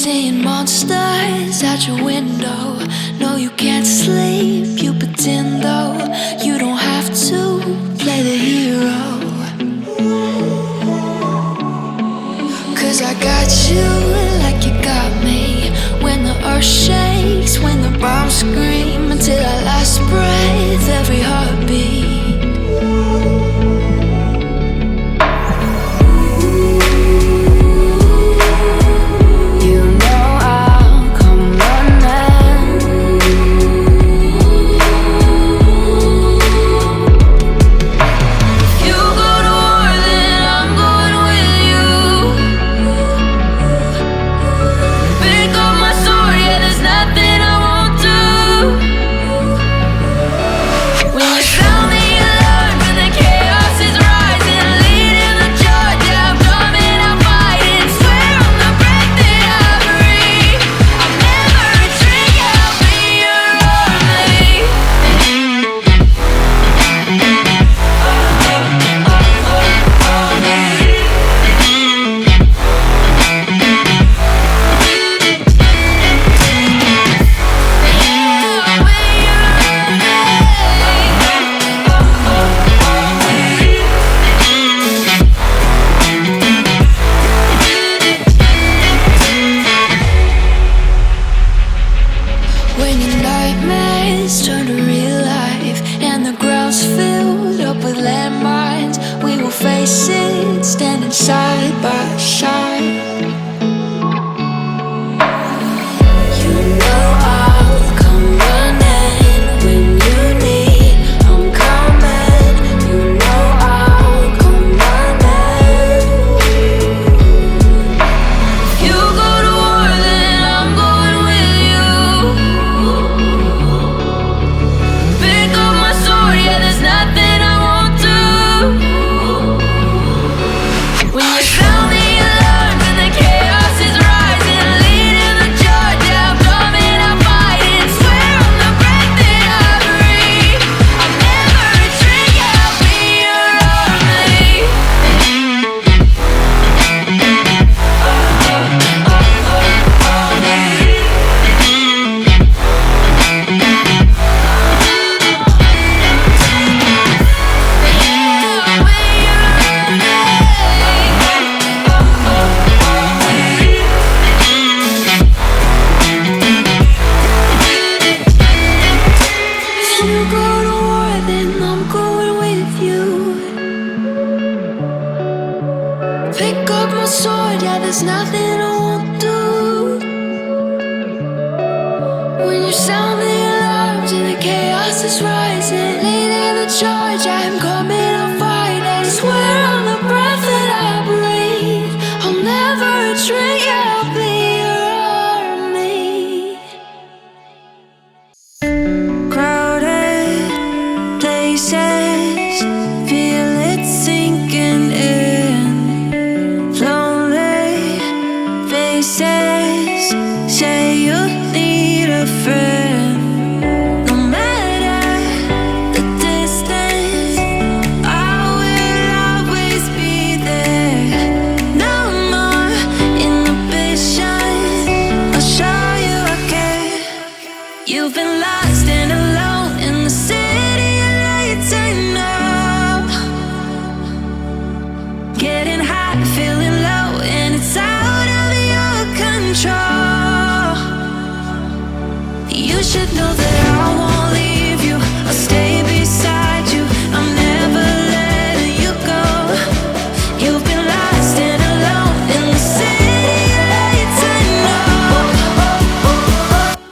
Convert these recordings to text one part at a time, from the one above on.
seeing monsters out your window. No, you can't sleep, you pretend though. You don't have to play the hero. 'Cause I got you like you got me. When the earth shakes, when the bombs scream, until our last breath, every heartbeat.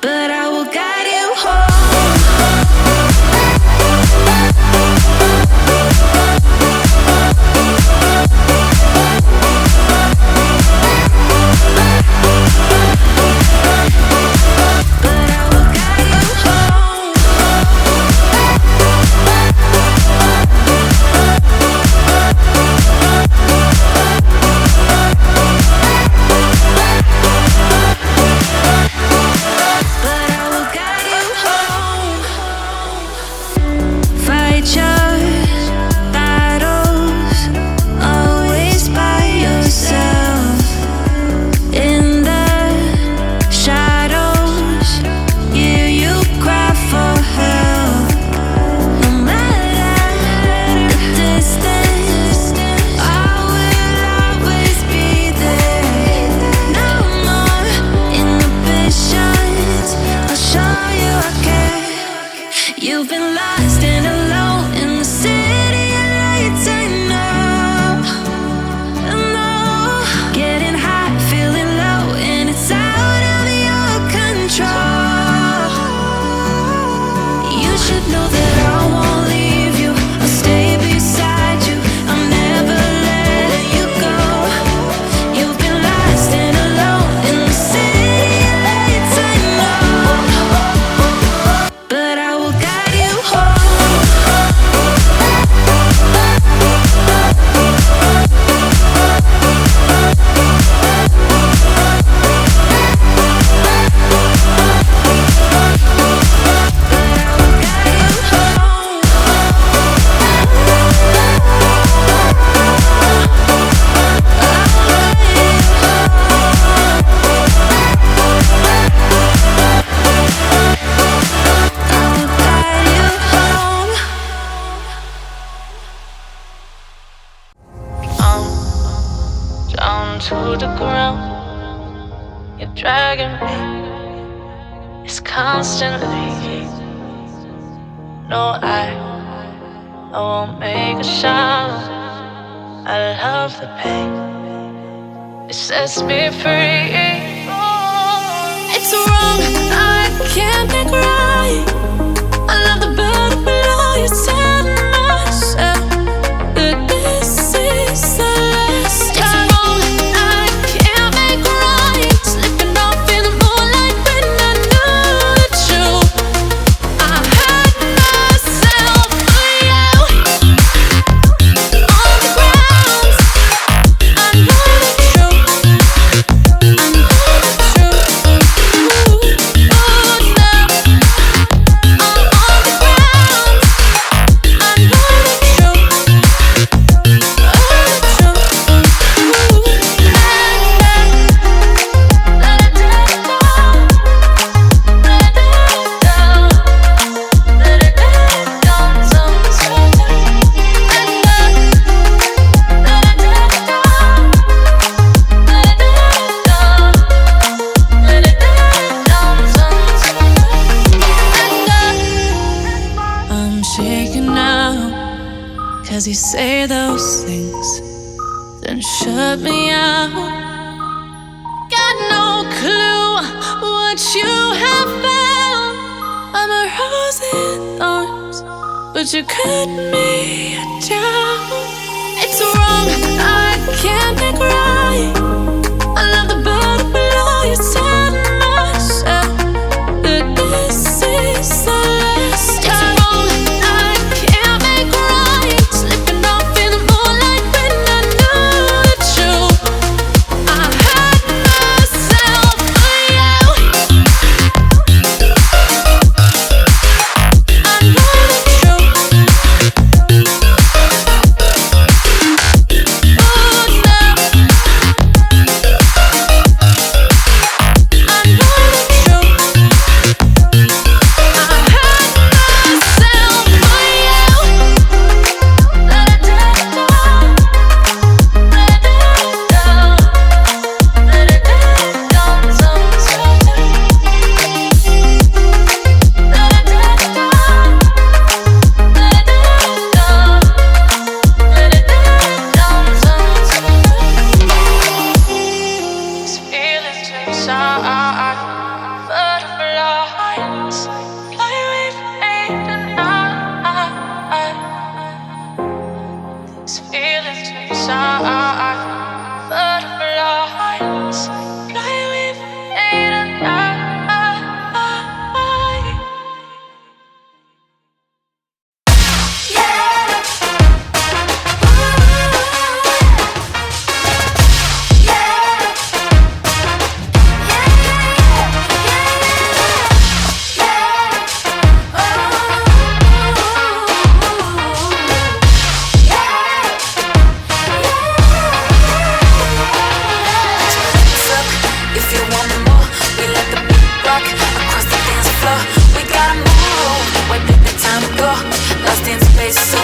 But I will guide you home. You're dragging me. It's constantly. No, I won't make a sound. I love the pain. It sets me free. It's wrong, I can't think right. I love the bird below you. Tell myself that this is the last time. It's wrong, I can't make right. Slipping off in the moonlight when I knew the truth. I hurt myself for you. On the ground, I know the truth. I know the truth. Cause you say those things, then shut me out. Got no clue what you have found. I'm a rose in thorns, but you cut me down. It's wrong, I can't think right. I love the bird below you. Tell myself that this is the last time. Lost in space.